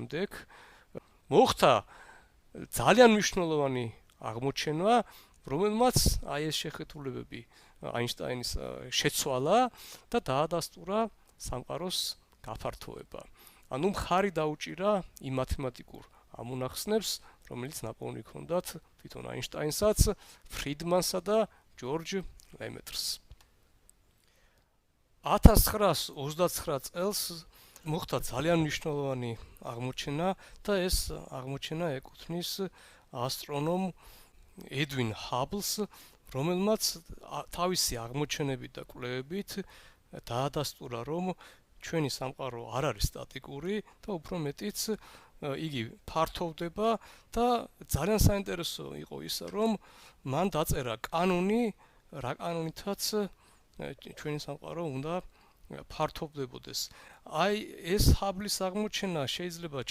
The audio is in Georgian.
შემდეგ მოხდა ძალიან მნიშვნელოვანი აღმოჩენა, რომელმაც აი ეს შეხედულებები აინშტაინის შეცვალა და დაადასტურა სამყაროს გაფართოება. ანუ მხარი დაუჭირა იმ მათემატიკურ ამონახსნებს, რომელიც ნაპოვნი ჰქონდათ თვითონ აინშტაინსაც, ფრიდმანსა და ჯორჯ ლემეტრს. 1929 წელს მოხდა ძალიან მნიშვნელოვანი აღმოჩენა და ეს აღმოჩენა ეკუთვნის ასტრონომ ედვინ ჰაბლს, რომელმაც თავისი აღმოჩენებით და კვლევებით დაადასტურა, რომ ჩვენი სამყარო არ არის სტატიკური და უფრო მეტიც იგი ფართოვდება და ძალიან საინტერესო იყო ისა, რომ მან დაწერა კანონი, რა კანონითაც ჩვენი სამყარო უნდა ფართოვდებოდეს. აი ეს ჰაბლის აღმოჩენა შეიძლება